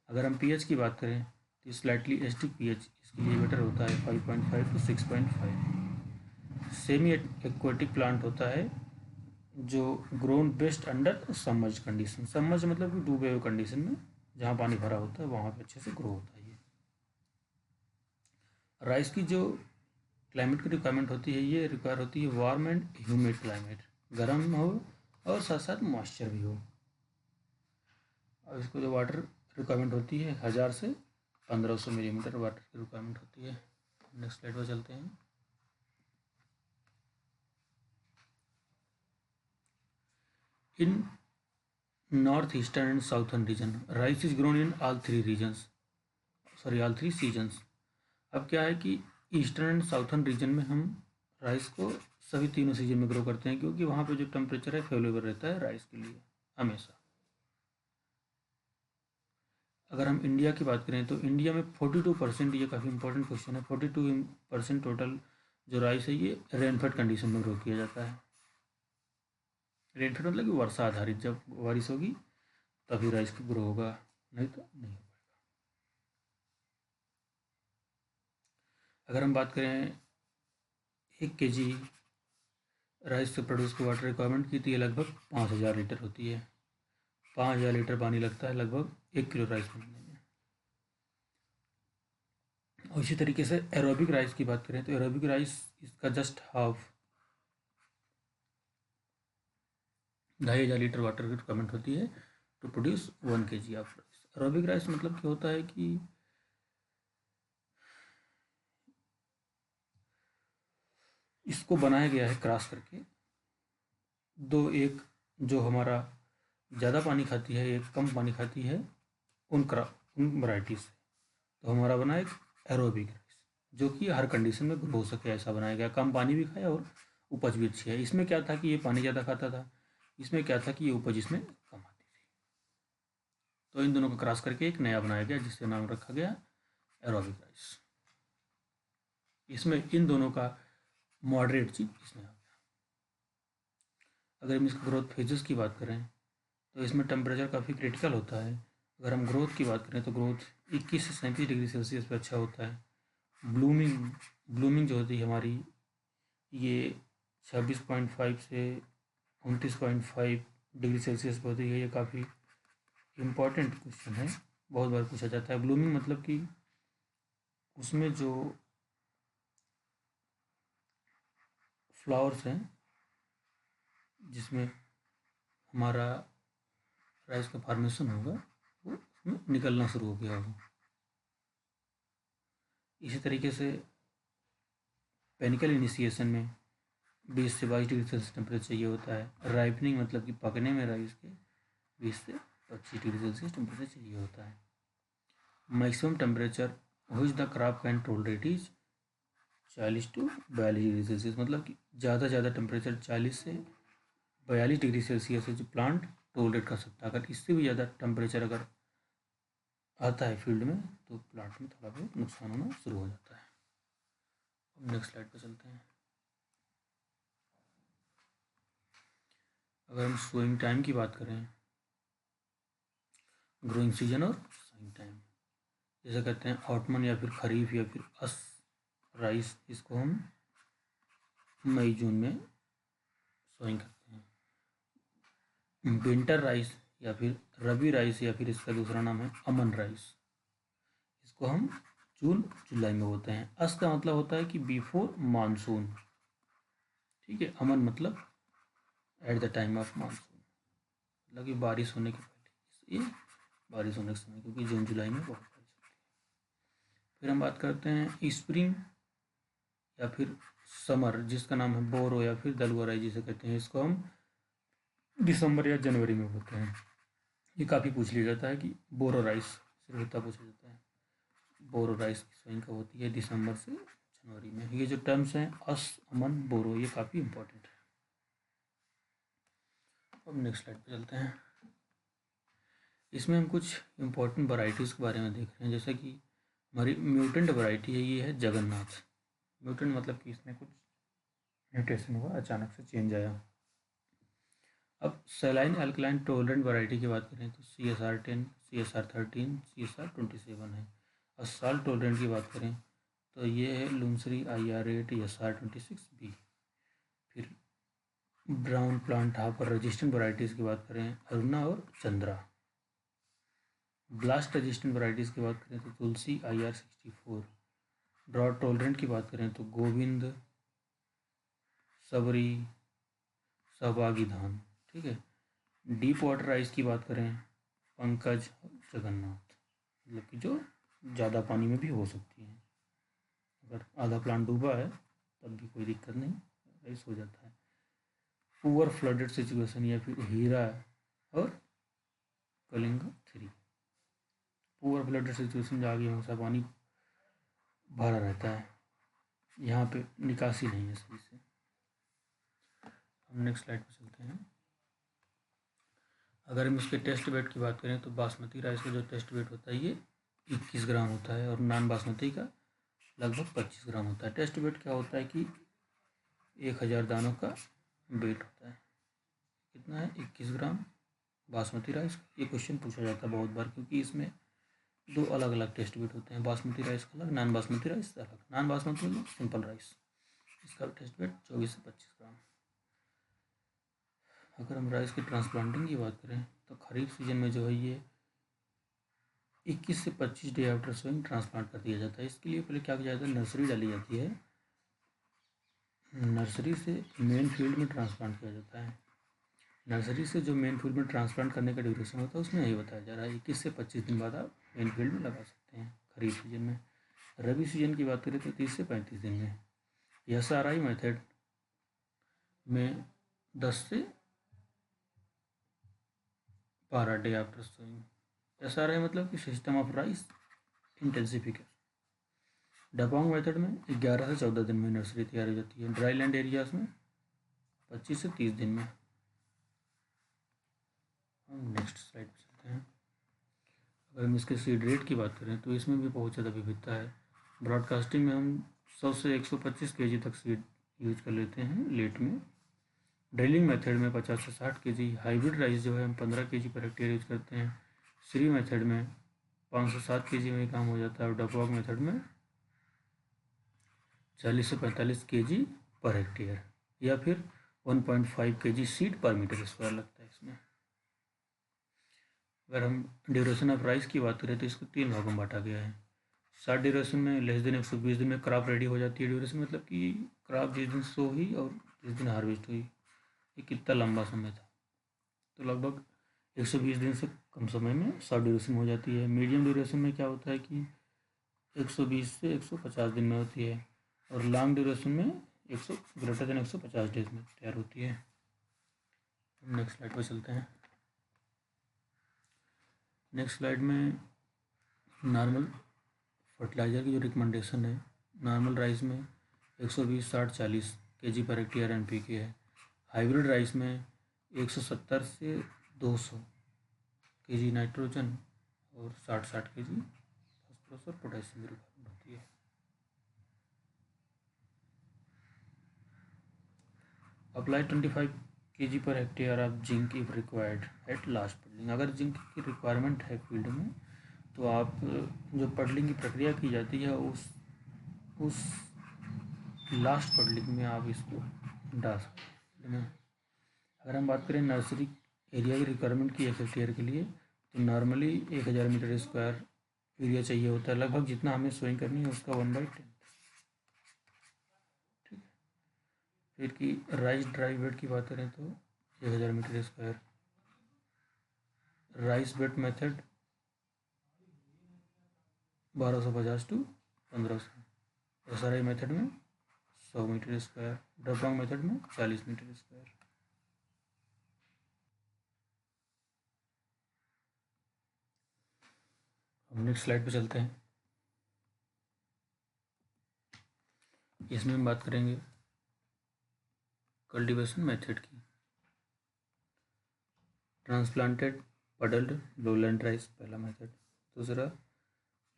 अगर हम पीएच की बात करें तो स्लाइटली एसिडिक पीएच इसके लिए बेटर होता है, 5.5 to 6.5। सेमी एक्वेटिक प्लांट होता है जो grown best under submerge condition. Submerge मतलब कि डूबे हुए कंडीशन में, जहाँ पानी भरा होता है वहाँ पे अच्छे से ग्रो होता है ये। राइस की जो क्लाइमेट की रिक्वायरमेंट होती है ये रिक्वायर होती है वार्म एंड ह्यूमिड क्लाइमेट, गर्म हो और साथ साथ मॉइस्चर भी हो। और इसको जो वाटर रिक्वायरमेंट होती है 1000 से 1500 मिलीमीटर वाटर की रिक्वायरमेंट होती है। नेक्स्ट स्लाइड पर चलते हैं। In north eastern and southern region rice is grown in all 3 regions, sorry all 3 seasons. अब क्या है कि ईस्टर्न एंड साउथर्न रीजन में हम राइस को सभी तीनों सीजन में ग्रो करते हैं क्योंकि वहाँ पे जो टेम्परेचर है फेवरेबल रहता है राइस के लिए हमेशा। अगर हम इंडिया की बात करें तो इंडिया में 42%, ये काफ़ी इंपॉर्टेंट क्वेश्चन है, 42% टोटल जो राइस है ये रेनफेड कंडीशन में ग्रो किया जाता है। रेनफेड मतलब कि वर्षा आधारित, जब बारिश होगी तभी राइस का ग्रो होगा, नहीं तो नहीं। अगर हम बात करें 1 kg राइस से प्रोड्यूस की वाटर रिक्वायरमेंट की तो ये लगभग 5000 लीटर होती है। 5000 लीटर पानी लगता है लगभग 1 किलो राइस बनने में। और इसी तरीके से एरोबिक राइस की बात करें तो एरोबिक राइस इसका जस्ट हाफ 2500 लीटर वाटर की रिक्वायरमेंट होती है to produce 1 kg of rice. Aerobic rice मतलब क्या होता है कि इसको बनाया गया है क्रॉस करके दो, एक जो हमारा ज़्यादा पानी खाती है, एक कम पानी खाती है, उन वैरायटी से। तो हमारा बना एक एरोबिक राइस जो कि हर कंडीशन में ग्रो हो सके, ऐसा बनाया गया, कम पानी भी खाए और उपज भी अच्छी है। इसमें क्या था कि ये पानी ज़्यादा खाता था, इसमें क्या था कि ये उपज इसमें कम आती थी। तो इन दोनों को क्रॉस करके एक नया बनाया गया जिससे नाम रखा गया एरोबिक राइस। इसमें इन दोनों का मॉडरेट चीज इसमें आ गया। अगर हम इसका ग्रोथ फेजेस की बात करें तो इसमें टेम्परेचर काफ़ी क्रिटिकल होता है। अगर हम ग्रोथ की बात करें तो ग्रोथ 21 से 37 डिग्री सेल्सियस पे अच्छा होता है। ब्लूमिंग जो होती है हमारी, ये 26.5 से 29.5 डिग्री सेल्सियस पर होती है। ये काफ़ी इम्पॉर्टेंट क्वेश्चन है, बहुत बार पूछा जाता है। ब्लूमिंग मतलब कि उसमें जो फ्लावर्स हैं जिसमें हमारा राइस का फॉर्मेशन होगा वो उसमें निकलना शुरू हो गया होगा। इसी तरीके से पेनिकल इनिशिएशन में 20 से 22 डिग्री सेल्सियस टेम्परेचर चाहिए होता है। राइपनिंग मतलब कि पकने में राइस के 20 से 25 डिग्री सेल्सियस टेम्परेचर चाहिए होता है। Maximum temperature which the crop can tolerate is 40 to 42 degree Celsius, मतलब कि ज़्यादा टेम्परेचर 40 से 42 डिग्री सेल्सियस है जो प्लांट टॉलरेट कर सकता है। अगर इससे भी ज़्यादा टेम्परेचर अगर आता है फील्ड में तो प्लांट में थोड़ा बहुत नुकसान होना शुरू हो जाता है। अब नेक्स्ट स्लाइड पर चलते हैं। अगर हम सोइंग टाइम की बात करें, ग्रोइंग सीजन और सोइंग टाइम, जैसे कहते हैं ऑटमन या फिर खरीफ या फिर अस राइस, इसको हम मई जून में सोइंग करते हैं। विंटर राइस या फिर रबी राइस या फिर इसका दूसरा नाम है अमन राइस, इसको हम जून जुलाई में बोते हैं। अस का मतलब होता है कि बिफोर मानसून, ठीक है। अमन मतलब eight the time of monsoon, मतलब कि बारिश होने के पहले, ये बारिश होने के समय, क्योंकि जून जुलाई में बहुत बारिश होती है। फिर हम बात करते हैं स्प्रिंग या फिर समर, जिसका नाम है बोरो या फिर दलुआ राइस जिसे कहते हैं, इसको हम दिसंबर या जनवरी में बोते हैं। ये काफ़ी पूछ लिया जाता है कि बोरो राइस सिर्फ इतना पूछा जाता है। बोरो राइस की सोइंग कब होती है? दिसंबर से जनवरी में। ये जो टर्म्स हैं अस, अमन, बोरो, ये काफ़ी इंपॉर्टेंट है। अब नेक्स्ट स्लाइड पे चलते हैं। इसमें हम कुछ इम्पोर्टेंट वैरायटीज़ के बारे में देख रहे हैं, जैसे कि हमारी म्यूटेंट वैरायटी है, ये है जगन्नाथ। म्यूटेंट मतलब कि इसमें कुछ म्यूटेशन हुआ, अचानक से चेंज आया। अब सैलाइन अल्कलाइन टोलरेंट वैरायटी की बात करें तो CSR 10, CSR 13, CSR 27 है। और साल्ट टोलरेंट की बात करें तो ये है लुमसरी IR8 SR 26B। फिर brown plant hopper resistant varieties की बात करें अरुणा और चंद्रा। ब्लास्ट रेजिस्टेंट वैरायटीज़ की बात करें तो तुलसी IR 64। ड्रॉट टोलरेंट की बात करें तो गोविंद, सबरी, सहभागी धान, ठीक है। डीप वाटर राइस की बात करें पंकज, जगन्नाथ, मतलब कि जो ज़्यादा पानी में भी हो सकती है। अगर आधा प्लांट डूबा है तब भी कोई दिक्कत नहीं, राइस हो जाता है। पुअर फ्लडेड सिचुएशन या फिर हीरा और कलिंगा 3। पुअर फ्लडेड सिचुएशन जहाँ आगे हमेशा पानी भरा रहता है, यहाँ पे निकासी नहीं है सही से। हम नेक्स्ट स्लाइड पे चलते हैं। अगर हम इसके टेस्ट वेट की बात करें तो बासमती राइस का जो टेस्ट वेट होता है ये 21 ग्राम होता है और नॉन बासमती का लगभग 25 ग्राम होता है। टेस्ट वेट क्या होता है कि 1000 दानों का वेट होता है। कितना है? 21 ग्राम बासमती राइस। ये क्वेश्चन पूछा जाता है बहुत बार, क्योंकि इसमें दो अलग अलग टेस्ट वेट होते हैं, बासमती राइस का अलग, नॉन बासमती राइस अलग। नॉन बासमती मतलब सिंपल राइस, इसका टेस्ट वेट 24 से 25 ग्राम। अगर हम राइस की ट्रांसप्लांटिंग की बात करें तो खरीफ सीजन में जो है ये 21 से 25 डे आफ्टर सोइंग ट्रांसप्लांट कर दिया जाता है। इसके लिए पहले क्या किया जाता है? नर्सरी डाली जाती है, नर्सरी से मेन फील्ड में ट्रांसप्लांट किया जाता है। नर्सरी से जो मेन फील्ड में ट्रांसप्लांट करने का ड्यूरेशन होता है उसमें यही बताया जा रहा है 21 से 25 दिन बाद आप मेन फील्ड में लगा सकते हैं खरीफ सीजन में। रबी सीजन की बात करें तो 30 से 35 दिन में। SRI मेथड में 10 से 12 डे आफ्टर सोइंग। SRI मतलब कि system of rice intensification. Dapog method में 11 से 14 दिन में नर्सरी तैयार हो जाती है। ड्राई लैंड एरियाज में 25 से 30 दिन में। हम नेक्स्ट स्लाइड पर चलते हैं। अगर हम इसके सीड रेट की बात करें तो इसमें भी बहुत ज़्यादा विविधता है। ब्रॉडकास्टिंग में हम 100 से 125 kg तक सीड यूज कर लेते हैं लेट में। ड्रिलिंग मेथड में 50 से 60 केजी। हाइब्रिड राइस जो है हम 15 केजी पर हेक्टेयर यूज करते हैं। श्री मेथड में 5 से 7 केजी में ही काम हो जाता है और डकवर्क मेथड में 40 से 45 केजी पर हेक्टेयर या फिर 1.5 केजी सीड पर मीटर स्क्वायर लगता है इसमें। अगर हम ड्यूरेशन ऑफ राइस की बात करें तो इसको 3 भागों में बांटा गया है। शॉर्ट ड्यूरेशन में लेस देन 120 दिन में क्रॉप रेडी हो जाती है। ड्यूरेशन मतलब कि क्रॉप जिस दिन सो हुई और जिस दिन हार्वेस्ट हुई, ये कितना लंबा समय था, तो लगभग 120 दिन से कम समय में शॉर्ट ड्यूरेशन हो जाती है। मीडियम ड्यूरेशन में क्या होता है कि 120 से 150 दिन में होती है और लॉन्ग ड्यूरेशन में 100 ग्रेटर देन 150 डेज में तैयार होती है। नेक्स्ट स्लाइड पर चलते हैं। नेक्स्ट स्लाइड में नॉर्मल फर्टिलाइज़र की जो रिकमेंडेशन है, नॉर्मल राइस में 120, 60, 40 केजी पर हेक्टेयर एनपीके है। हाइब्रिड राइस में 170 से 200 केजी नाइट्रोजन और 60 केजी फॉस्फोरस और पोटेशियम की रिक्वायरमेंट होती है। Apply 25 KG per hectare of zinc if required at last puddling. अगर जिंक की रिक्वायरमेंट है फील्ड में तो आप जो पडलिंग की प्रक्रिया की जाती है उस लास्ट पडलिंग में आप इसको डाल सकते हैं। अगर हम बात करें नर्सरी एरिया की रिक्वायरमेंट की 1 हेक्टेयर के लिए तो नॉर्मली 1000 मीटर स्क्वायर एरिया चाहिए होता है, लगभग जितना हमें सोइंग करनी है उसका 1/10। ठीक है। फिर की राइस ड्राई बेड की बात करें तो 1000 meter square. Rice bed method 1250 to 1500। SRI method में 100 मीटर स्क्वायर। ड्रॉपडाउन मेथड में 40 मीटर स्क्वायर। हम नेक्स्ट स्लाइड पे चलते हैं। इसमें हम बात करेंगे कल्टीवेशन मेथड की। ट्रांसप्लांटेड पडल्ड लोलैंड राइस पहला मेथड। दूसरा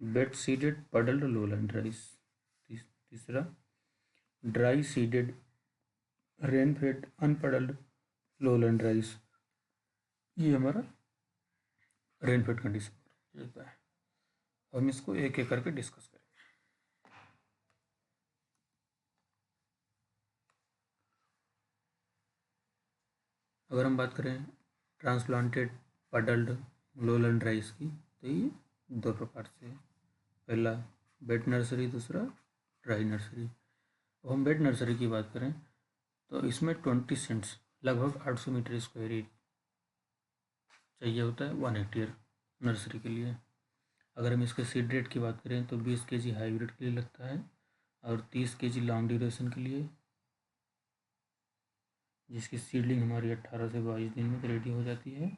bed seeded puddled lowland rice. तीसरा dry seeded rain fed unpuddled lowland rice. ये हमारा रेन फेड कंडीशन रहता है। हम इसको एक एक करके डिस्कस करेंगे। अगर हम बात करें ट्रांसप्लांटेड पडल्ड लोलैंड राइस की तो ये 2 प्रकार से है। पहला बेड नर्सरी, दूसरा ड्राई नर्सरी। अब हम बेड नर्सरी की बात करें तो इसमें 20 सेंट्स लगभग 800 मीटर स्क्वायर चाहिए होता है 1 हेक्टेयर नर्सरी के लिए। अगर हम इसके सीड रेट की बात करें तो 20 केजी हाइब्रिड के लिए लगता है और 30 केजी लॉन्ग ड्यूरेशन के लिए, जिसकी सीडलिंग हमारी 18 से 22 दिन में रेडी हो जाती है।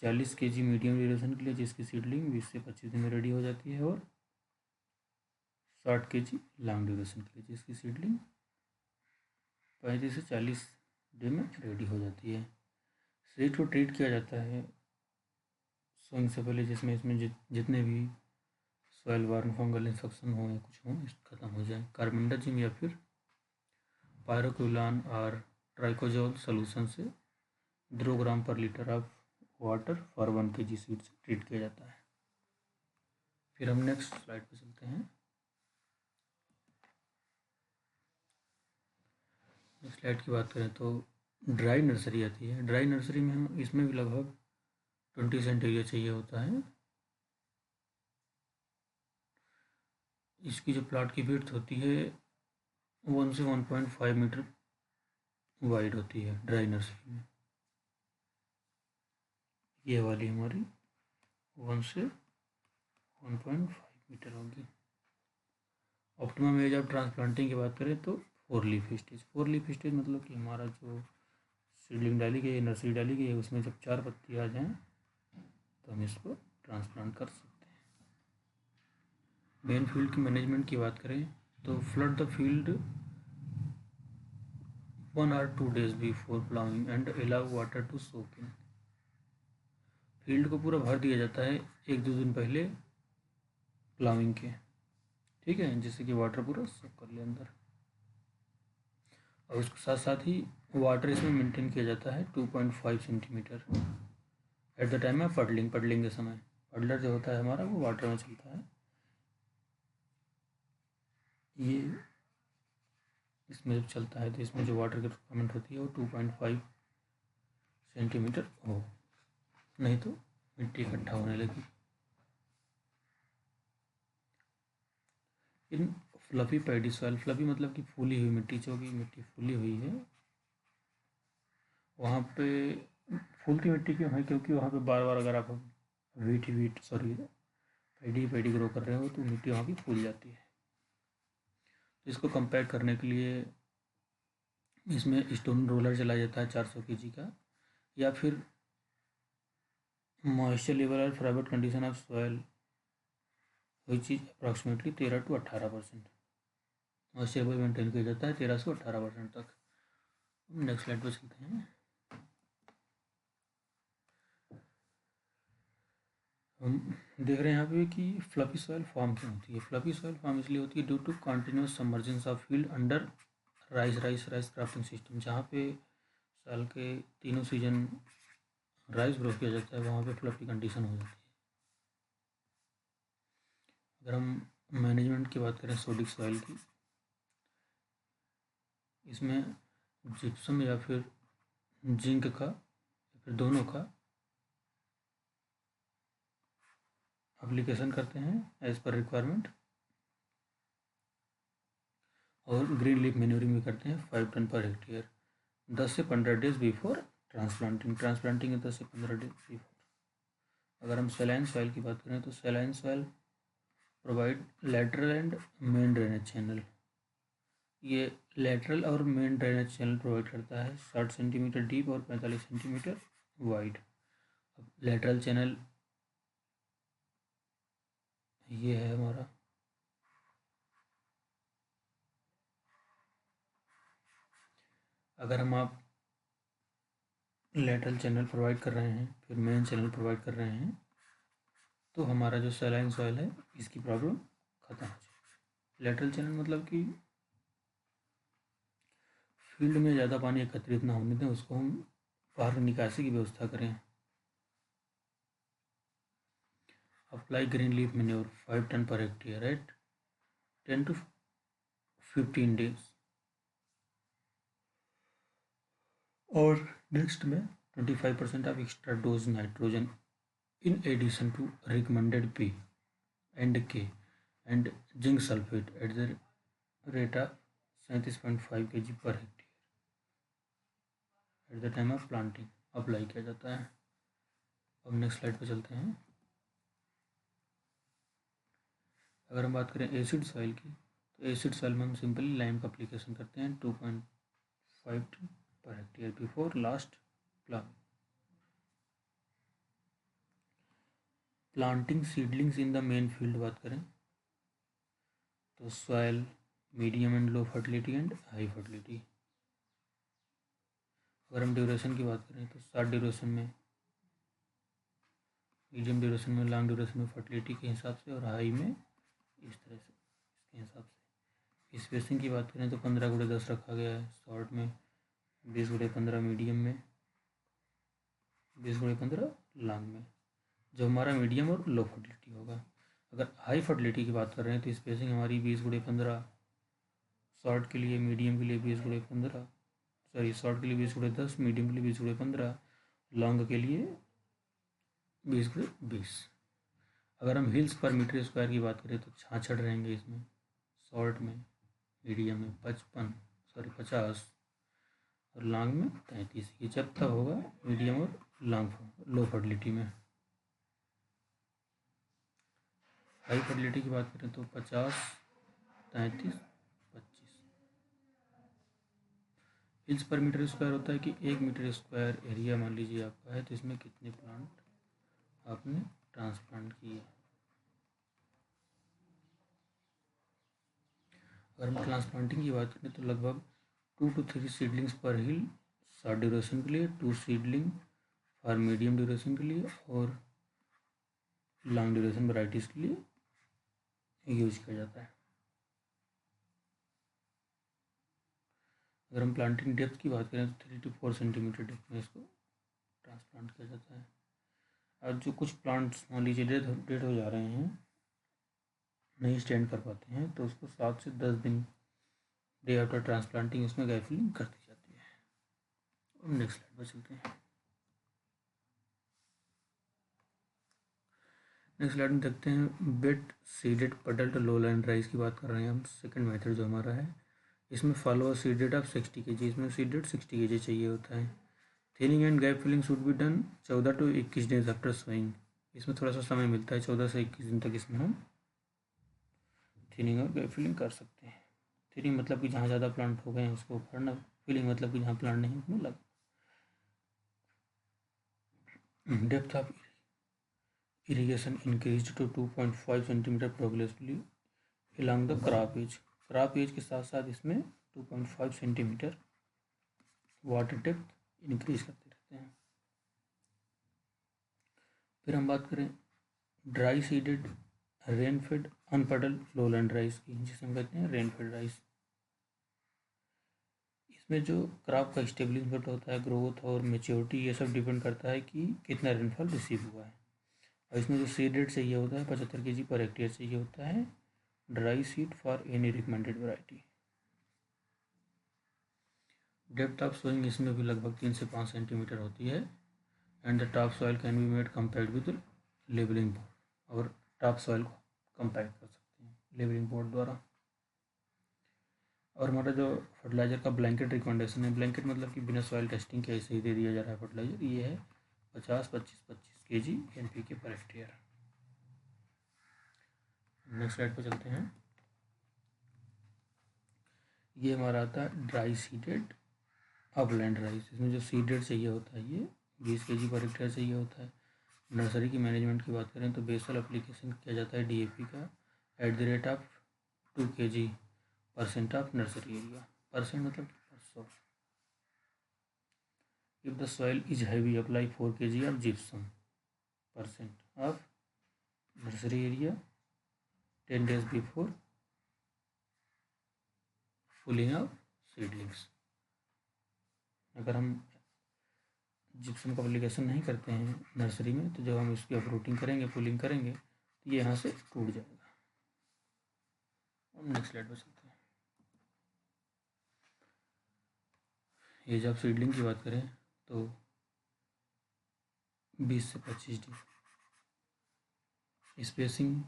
40 केजी मीडियम ड्यूरेशन के लिए, जिसकी सीडलिंग 20 से 25 दिन में रेडी हो जाती है। और 60 केजी लॉन्ग ड्यूरेशन के लिए, जिसकी सीडलिंग 35 से 40 दिन में रेडी हो जाती है। सीड को ट्रीट किया जाता है सोइंग से पहले, जिसमें इसमें जितने भी सॉइल वार्म फंगल इन्फेक्शन हो या कुछ हो खत्म हो जाए। कार्बेंडाजिम या फिर पायरोक्विलान और ट्राइकोजोल सोल्यूशन से 0 ग्राम पर litre of water for 1 KG seed से ट्रीट किया जाता है। फिर हम नेक्स्ट स्लाइड पे चलते हैं। नेक्स्ट स्लाइड की बात करें तो ड्राई नर्सरी आती है। ड्राई नर्सरी में हम इसमें भी लगभग 20 सेंट एरिया चाहिए होता है। इसकी जो प्लाट की विड्थ होती है 1 से 1.5 मीटर वाइड होती है ड्राई नर्सरी में। ये वाली हमारी 1 से 1.5 मीटर होगी। ऑप्टिमम एज ऑफ ट्रांसप्लांटिंग की बात करें तो 4 लीफ स्टेज। 4 लीफ स्टेज मतलब कि हमारा जो सीडलिंग डाली गई है, नर्सरी डाली गई है, उसमें जब 4 पत्ती आ जाएं तो हम इसको ट्रांसप्लांट कर सकते हैं। मेन फील्ड की मैनेजमेंट की बात करें तो flood the field 1 or 2 days before ploughing and allow water to soak in. Field को पूरा भर दिया जाता है 1-2 दिन पहले प्लाउइंग के, ठीक है, जिससे कि वाटर पूरा सोक कर ले अंदर। और उसके साथ साथ ही वाटर इसमें मेंटेन किया जाता है 2.5 centimetre eight the time of puddling, puddling के समय। पडलर जो होता है हमारा वो वाटर में चलता है। ये इसमें जब चलता है तो इसमें जो वाटर की रिक्वायरमेंट होती है वो 2.5 सेंटीमीटर हो, नहीं तो मिट्टी इकट्ठा होने लगी। इन फ्लफी पैडी सॉइल, फ्लफी मतलब कि फूली हुई मिट्टी, जो कि मिट्टी फूली हुई है वहाँ पे फूलती मिट्टी क्यों है, क्योंकि वहाँ पे बार बार अगर आप पैडी ग्रो कर रहे हो तो मिट्टी वहाँ की फूल जाती है। तो इसको कंपेयर करने के लिए इसमें स्टोन रोलर चलाया जाता है 400 kg का, या फिर मॉइस्चर लेवल और favourable condition of soil which is approximately 13 to 18%। Moisture level maintain किया जाता है 13 से 18% तक। नेक्स्ट स्लाइड पर चलते हैं। हम देख रहे हैं यहाँ पे कि फ्लफी सॉइल फॉर्म क्यों होती है। फ्लफी सॉइल फॉर्म इसलिए होती है due to continuous submergence of field under rice crafting system. जहाँ पे साल के तीनों सीजन राइस ग्रो किया जाता है वहाँ पे फ्लफी कंडीशन हो जाती है। अगर हम मैनेजमेंट की बात करें सोडिक सॉइल की, इसमें जिप्सम या फिर जिंक का या फिर दोनों का एप्लीकेशन करते हैं एज पर रिक्वायरमेंट, और ग्रीन लीफ मैन्योरिंग भी करते हैं 5 टन पर हेक्टेयर 10 से 15 डेज बिफोर ट्रांसप्लांटिंग। ट्रांसप्लांटिंग है 10 से 15 डेज बिफोर। अगर हम सैलाइन सॉइल की बात करें तो saline soil provide lateral and main drainage channel. ये लेटरल और मेन ड्रेनेज चैनल प्रोवाइड करता है 60 सेंटीमीटर डीप और 45 सेंटीमीटर वाइड। अब लेटरल चैनल ये है हमारा, अगर हम आप लेटरल चैनल प्रोवाइड कर रहे हैं फिर मेन चैनल प्रोवाइड कर रहे हैं तो हमारा जो सैलाइन सॉइल है इसकी प्रॉब्लम खत्म हो जाएगी। लेटरल चैनल मतलब कि फील्ड में ज़्यादा पानी एकत्रित ना होने दें, उसको हम बाहर निकासी की व्यवस्था करें। Apply green leaf manure 5 ton per hectare at 10 to 15 days. और नेक्स्ट में 25% of extra dose nitrogen in addition to recommended P and K and zinc sulphate at the rate of 37.5 kg per hectare at the time of planting apply किया जाता है। अब next slide पर चलते हैं। अगर हम बात करें एसिड सॉइल की तो एसिड सॉइल में हम सिंपली लाइम का अप्लीकेशन करते हैं 2.5 per hectare before last planting seedlings in the main field बात करें तो soil medium and low fertility and high fertility. अगर हम ड्यूरेशन की बात करें तो शॉर्ट ड्यूरेशन में, मीडियम ड्यूरेशन में, लॉन्ग ड्यूरेशन में फर्टिलिटी के हिसाब से, और हाई में इस तरह से इसके हिसाब से। स्पेसिंग की बात करें तो 15x10 रखा गया है शॉर्ट में, 20x15 मीडियम में, 20x15 लॉन्ग में, जो हमारा मीडियम और लो फर्टिलिटी होगा। अगर हाई फर्टिलिटी की बात कर रहे हैं तो स्पेसिंग हमारी 20x15, शॉर्ट के लिए, मीडियम के लिए 20x15, सॉरी शॉर्ट के लिए 20x10, मीडियम के लिए 20x15, लॉन्ग के लिए 20x20। अगर हम हिल्स पर मीटर स्क्वायर की बात करें तो 66 रहेंगे इसमें, शॉर्ट में, मीडियम में 50 और लॉन्ग में 33। ये जब तक होगा मीडियम और लॉन्ग लो फर्टिलिटी में। हाई फर्टिलिटी की बात करें तो 50, 33, 25। हिल्स पर मीटर स्क्वायर होता है कि 1 मीटर स्क्वायर एरिया मान लीजिए आपका है तो इसमें कितने प्लांट आपने ट्रांसप्लांट किए। अगर हम ट्रांसप्लांटिंग की बात करें तो लगभग 2 to 3 सीडलिंग्स पर हिल शॉर्ट ड्यूरेशन के लिए, 2 सीडलिंग फॉर मीडियम ड्यूरेशन के लिए और लॉन्ग ड्यूरेशन वैराइटीज़ के लिए यूज किया जाता है। अगर हम प्लांटिंग डेप्थ की बात करें तो 3 to 4 सेंटीमीटर डेप्थ में इसको ट्रांसप्लांट किया जाता है। और जो कुछ प्लांट्स मान लीजिए डेड हो जा रहे हैं, नहीं स्टैंड कर पाते हैं, तो उसको 7 से 10 दिन डे आफ्टर ट्रांसप्लांटिंग इसमें गैप फिलिंग कर दी जाती है। और नेक्स्ट स्लाइड पर चलते हैं। नेक्स्ट स्लाइड में देखते हैं bed seeded puddled lowland rice की बात कर रहे हैं हम। सेकंड मेथड जो हमारा है, इसमें फॉलो सीडेड ऑफ 60 kg, इसमें सीडेड 60 kg चाहिए होता है। Thinning and gap filling should be done 14 to 21 days after sowing. इसमें थोड़ा सा समय मिलता है, 14 से 21 दिन तक इसमें हम थिनिंग और गैप फिलिंग कर सकते हैं। थिनिंग मतलब कि जहाँ ज़्यादा प्लांट हो गए हैं उसको उखाड़ना, फिलिंग मतलब कि जहाँ प्लांट नहीं उसमें लग। Depth of irrigation increased to 2.5 centimetre progressively along the crop age. Crop age के साथ साथ इसमें 2.5 सेंटीमीटर वाटर डेप्थ इंक्रीज करते रहते हैं। फिर हम बात करें dry seeded rain fed unpuddled lowland rice की, जिसे हम कहते हैं रेन फेड राइस। इसमें जो क्रॉप का स्टेबलिशमेंट होता है, ग्रोथ और मेच्योरिटी, ये सब डिपेंड करता है कि कितना रेनफॉल रिसीव हुआ है। और इसमें जो सीड रेट चाहिए होता है 75 kg पर हेक्टेयर चाहिए होता है dry seed for any recommended variety. Depth of sowing इसमें भी लगभग 3 से 5 सेंटीमीटर होती है। And the top soil can be made compared with labelling board, और टॉप सॉइल को कंपेयर कर सकते हैं लेबलिंग बोर्ड द्वारा। और हमारा जो फर्टिलाइजर का ब्लैंकेट रिकमेंडेशन है, ब्लैंकेट मतलब कि बिना सॉइल टेस्टिंग के ऐसे ही दे दिया जा रहा है फर्टिलाइजर, ये है 50-25-25 kg NPK per hectare. Next slide पर चलते हैं। ये हमारा आता है ड्राई सीडेड अपलैंड राइस। इसमें जो सीडेड चाहिए होता है ये 20 kg पर हेक्टेयर चाहिए होता है। नर्सरी की मैनेजमेंट की बात करें तो बेसल एप्लीकेशन किया जाता है DAP का eight the rate of 2 kg% of nursery area. Percent मतलब %। If the soil is heavy apply 4 kg of gypsum % of nursery area 10 days before pulling of seedlings. अगर हम जिप्सम का एप्लीकेशन नहीं करते हैं नर्सरी में, तो जब हम इसकी अपरूटिंग करेंगे, पुलिंग करेंगे, तो ये यहाँ से टूट जाएगा। अब नेक्स्ट स्लाइड पर चलते हैं। एज ऑफ सीडलिंग की बात करें तो 20 से 25 डी, स्पेसिंग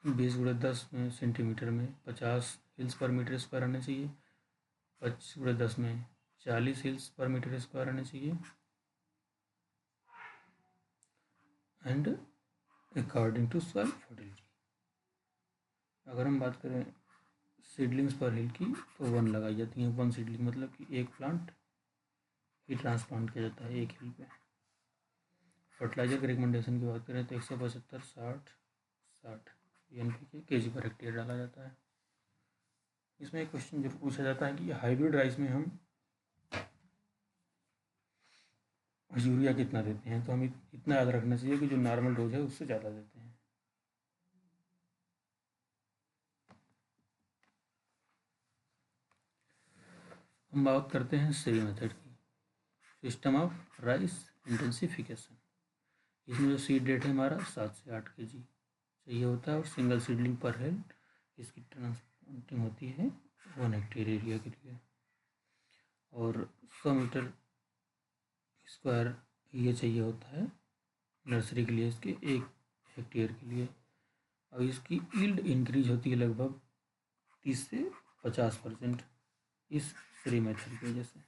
20x10 सेंटीमीटर में 50 हिल्स पर मीटर स्क्वायर आने चाहिए। 25x10 में 40 हिल्स पर मीटर स्क्वायर आने चाहिए। And according to soil fertility. अगर हम बात करें सीडलिंग्स पर हिल की तो 1 लगाई जाती हैं। 1 सीडलिंग मतलब कि एक प्लांट ही ट्रांसप्लांट किया जाता है एक हिल पे। फर्टिलाइजर के रिकमेंडेशन की बात करें तो 175-60-60 NPK kg पर हेक्टेयर डाला जाता है। इसमें एक क्वेश्चन जरूर पूछा जाता है कि हाइब्रिड राइस में हम यूरिया कितना देते हैं, तो हम इतना याद रखना चाहिए कि जो नॉर्मल डोज है उससे ज़्यादा देते हैं। हम बात करते हैं SRI मेथड की, सिस्टम ऑफ राइस इंटेंसिफिकेशन। इसमें जो सीड रेट है हमारा 7 से 8 kg चाहिए होता है, और सिंगल सीडलिंग पर हेड इसकी ट्रांसप्लांटिंग होती है 1 हेक्टेयर एरिया के लिए, और 100 मीटर स्क्वायर ये चाहिए होता है नर्सरी के लिए, इसके 1 हेक्टेयर के लिए। और इसकी यील्ड इंक्रीज होती है लगभग 30 से 50% इस SRI मेथड की वजह से।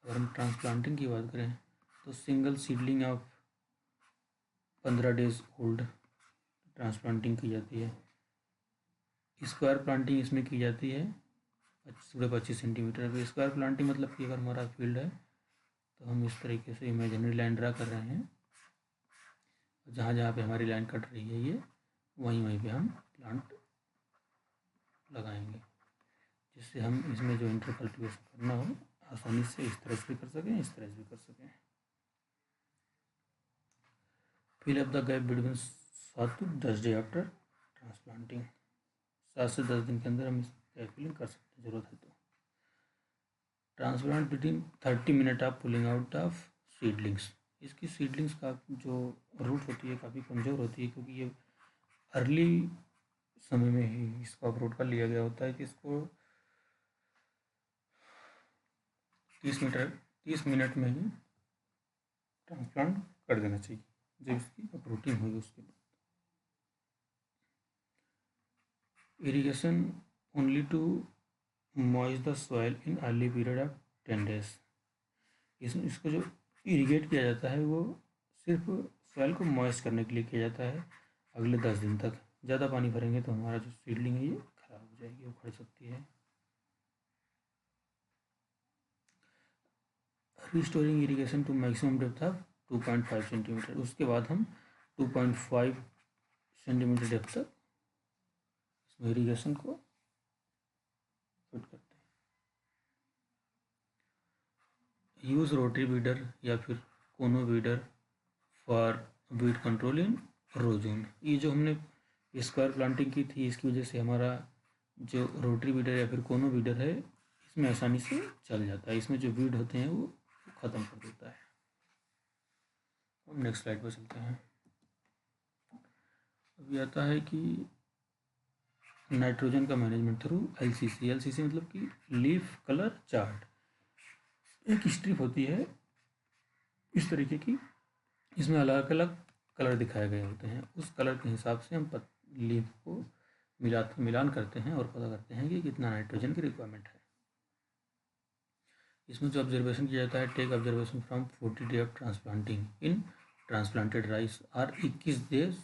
अगर हम ट्रांसप्लांटिंग की बात करें तो single seedling of 15 days old transplanting की जाती है। स्क्वायर प्लांटिंग इसमें की जाती है 25 सेंटीमीटर पर। स्क्वायर प्लांटिंग मतलब कि अगर हमारा फील्ड है तो हम इस तरीके से इमेजिनरी लाइन ड्रा कर रहे हैं, जहाँ जहाँ पे हमारी लाइन कट रही है ये वहीं पे हम प्लांट लगाएंगे, जिससे हम इसमें जो इंटर कल्टीवेशन करना हो आसानी से इस तरह से भी कर सकें, इस तरह से भी कर सकें। Fill up the gap between 7 to 10 day after transplanting. 7 से 10 दिन के अंदर हम गैप फिलिंग कर सकते हैं ज़रूरत है तो। Transplant within 30 minute of pulling out of seedlings. इसकी सीडलिंग्स का जो रूट होती है काफ़ी कमज़ोर होती है, क्योंकि ये अर्ली समय में ही इसको अपलोड कर लिया गया होता है कि इसको 30 मिनट में ही ट्रांसप्लांट कर देना चाहिए जब इसकी अपरूटिंग होगी उसके बाद। Irrigation only to moist the soil in early period of 10 days। इसको जो इरीगेट किया जाता है वो सिर्फ सॉइल को मॉइस्ट करने के लिए किया जाता है अगले 10 दिन तक। ज़्यादा पानी भरेंगे तो हमारा जो सीडलिंग है ये खराब हो जाएगी, उखड़ सकती है। Restoring irrigation to maximum depth of 2.5 centimetre. उसके बाद हम 2.5 सेंटीमीटर डेप्थ तक इसमें इरीगेशन को फिट करते हैं। यूज़ रोटरी वीडर या फिर cono weeder for weed control in row zone. ये जो हमने स्क्वायर प्लांटिंग की थी, इसकी वजह से हमारा जो रोटरी वीडर या फिर कोनो वीडर है इसमें आसानी से चल जाता है, इसमें जो वीड होते हैं वो ख़त्म कर देता है। हम नेक्स्ट स्लाइड पर चलते हैं। अभी आता है कि नाइट्रोजन का मैनेजमेंट थ्रू एलसीसी। एलसीसी मतलब कि लीफ कलर चार्ट। एक स्ट्रिप होती है इस तरीके की, इसमें अलग अलग कलर दिखाए गए होते हैं। उस कलर के हिसाब से हम लीफ को मिलान करते हैं और पता करते हैं कि कितना नाइट्रोजन की रिक्वायरमेंट है। इसमें जो ऑब्जर्वेशन किया जाता है, take observation from 40 day of transplanting in transplanted rice और 21 days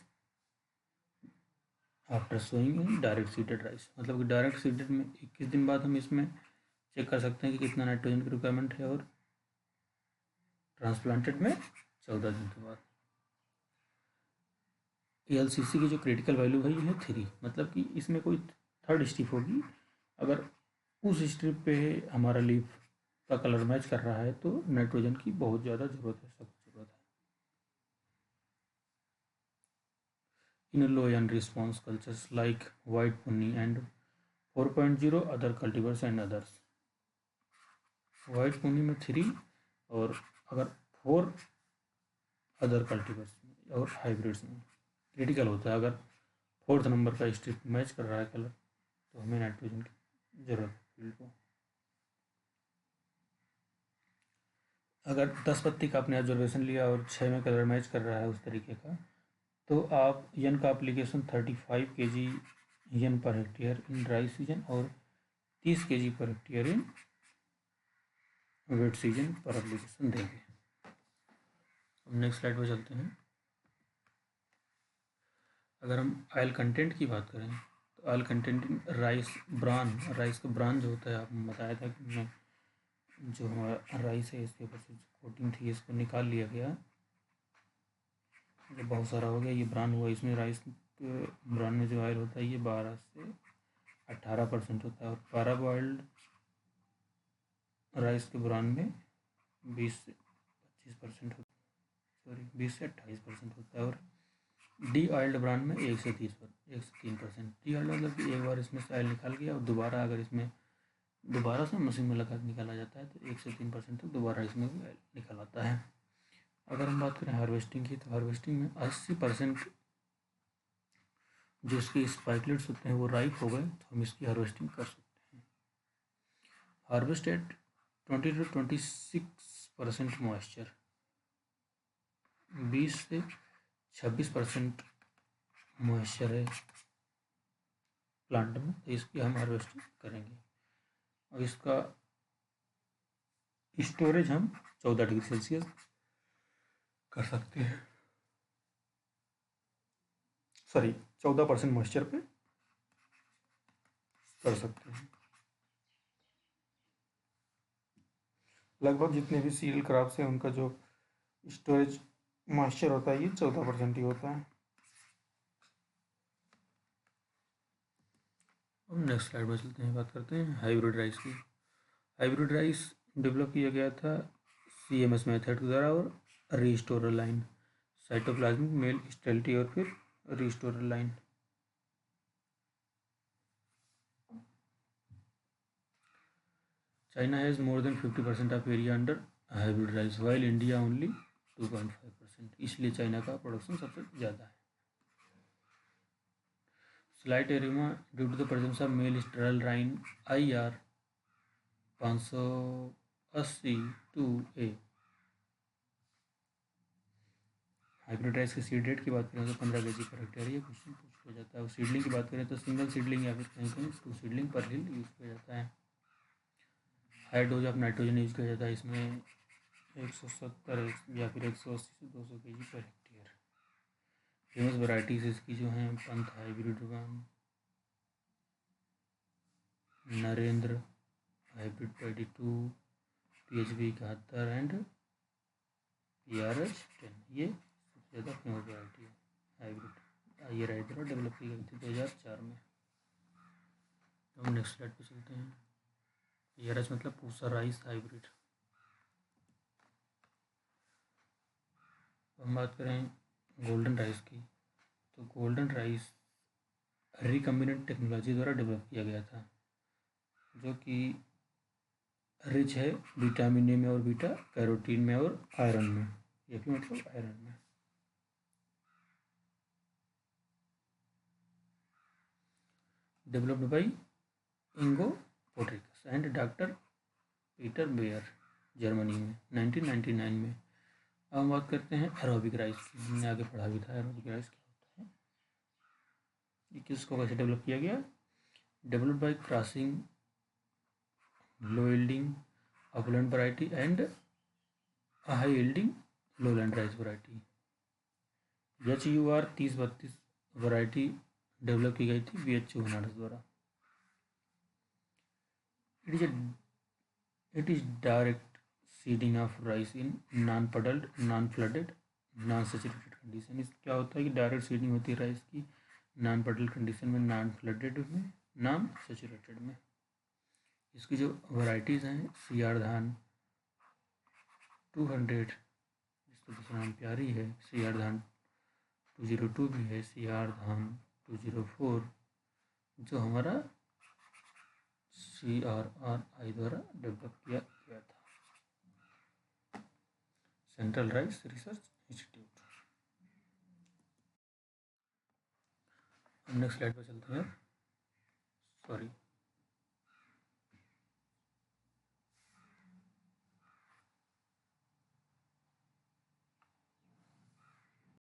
after sowing in direct seeded rice. मतलब कि डायरेक्ट सीडेड में 21 दिन बाद हम इसमें चेक कर सकते हैं कि कितना नाइट्रोजन की रिक्वायरमेंट है, और ट्रांसप्लांटेड में 14 दिन के बाद। एलसीसी की जो क्रिटिकल वैल्यू है ये है 3। मतलब कि इसमें कोई थर्ड स्ट्रिप होगी, अगर उस स्ट्रिप पे हमारा लीफ का कलर मैच कर रहा है तो नाइट्रोजन की बहुत ज़्यादा ज़रूरत है, सख्त ज़रूरत है। In low N response cultures like white Ponni and 4.0 other cultivars and others. White Ponni में 3 और अगर 4 अदर कल्टिवर्स और हाइब्रिड्स में क्रिटिकल होता है। अगर 4th नंबर का स्ट्रिप मैच कर रहा है कलर तो हमें नाइट्रोजन की ज़रूरत है फील्ड को। अगर 10 पत्ती का आपने ऑब्जर्वेशन लिया और 6 में कलर मैच कर रहा है उस तरीके का, तो आप यन का application 35 kg N per hectare in dry season और 30 kg पर हेक्टेयर इन वेट सीजन पर एप्लीकेशन देंगे। अब नेक्स्ट स्लाइड पर चलते हैं। अगर हम ऑयल कंटेंट की बात करें तो oil content in rice bran. Rice का ब्रान जो होता है, आपने बताया था कि मैं जो हमारा राइस है इसके ऊपर से कोटिंग थी इसको निकाल लिया गया, जब बहुत सारा हो गया ये ब्रान हुआ। इसमें राइस के ब्रान में जो ऑयल होता है ये 12 से 18% होता है, और पैरा बॉइल्ड राइस के ब्रान में 20 से 25% होता है, सॉरी 20 से 28% होता है। और डी ऑयल्ड ब्रांड में 1 से 3%। डी ऑयल्ड मतलब कि एक बार इसमें से ऑयल निकाल गया और दोबारा अगर इसमें दोबारा से मशीन में लगा निकाला जाता है तो 1 से 3% तक दोबारा इसमें भी ऑयल निकल आता है। अगर हम बात करें हार्वेस्टिंग की, तो हार्वेस्टिंग में 80% जो इसके स्पाइकलेट्स होते हैं वो राइप हो गए तो हम इसकी हार्वेस्टिंग कर सकते हैं। Harvest eight 20 to 26% moisture. 20 से 26% मॉइस्चर है प्लांट में, तो इसकी हम हार्वेस्टिंग करेंगे। और इसका स्टोरेज हम 14 डिग्री सेल्सियस कर सकते हैं, सॉरी 14% मॉइस्चर पे कर सकते हैं। लगभग जितने भी सीरियल क्रॉप्स हैं उनका जो स्टोरेज मॉइस्चर होता है ये 14% ही होता है। अब नेक्स्ट स्लाइड पर चलते हैं, बात करते हैं हाइब्रिड राइस की। हाइब्रिड राइस डेवलप किया गया था CMS मेथड के द्वारा और restorer line, cytoplasmic male sterility और फिर restorer line. China has more than 50% of area under hybrid rice while India only 2.5%, इसलिए चाइना का प्रोडक्शन सबसे ज़्यादा है। Slight aroma due to the presence of male sterile line IR 580 two A. Hybrid rice के seed rate की बात करें तो 15 kg पर हेक्टेयर ये क्वेश्चन पूछ लिया जाता है। और सीडलिंग की बात करें तो सिंगल सीडलिंग या फिर कहीं कहीं 2 सीडलिंग पर हिल यूज़ किया जाता है। High dose of nitrogen use किया जाता है, इसमें 170 या फिर 180 से 200 kg per hectare. Famous varieties इसकी जो हैं पंथ hybrid 1, Narendra hybrid 22, PHB 71 and PRH 10, ये सबसे ज़्यादा फेमस वैराइटी है हाइब्रिड। ये राइस द्वारा डेवलप की गई थी 2004 में। हम नेक्स्ट स्लाइड पे चलते हैं। PRH मतलब पूसा राइस हाइब्रिड। हम बात करें गोल्डन राइस की, तो गोल्डन राइस रिकम्बिनेंट टेक्नोलॉजी द्वारा डेवलप किया गया था, जो कि रिच है विटामिन ए में और बीटा कैरोटीन में और आयरन में, ये भी मतलब आयरन में। Developed by Ingo Potrykus and doctor Peter Beyer, Germany में 1999 में। अब हम बात करते हैं एरोबिक राइस की। हमने आगे पढ़ा भी था एरोबिक राइस क्या होता है, ये किसको कैसे डेवलप किया गया। Developed by crossing low yielding upland variety and high yielding lowland rice variety. HUR 3032 variety develop की गई थी BHU बनारस द्वारा। It is direct seeding of rice in non puddled, non flooded, non saturated condition. इस क्या होता है कि direct seeding होती है राइस की नॉन पडल्ड कंडीशन में, नॉन फ्लडेड में, नॉन सेचुरेटेड में। इसकी जो वैरायटीज़ हैं, CR धान 200, जिसका दूसरा नाम प्यारी है, CR धान 202 भी है, CR धान 204, जो हमारा CRRI द्वारा डेवलप किया गया था, सेंट्रल राइस रिसर्च इंस्टीट्यूट। हम नेक्स्ट स्लाइड पर चलते हैं। सॉरी,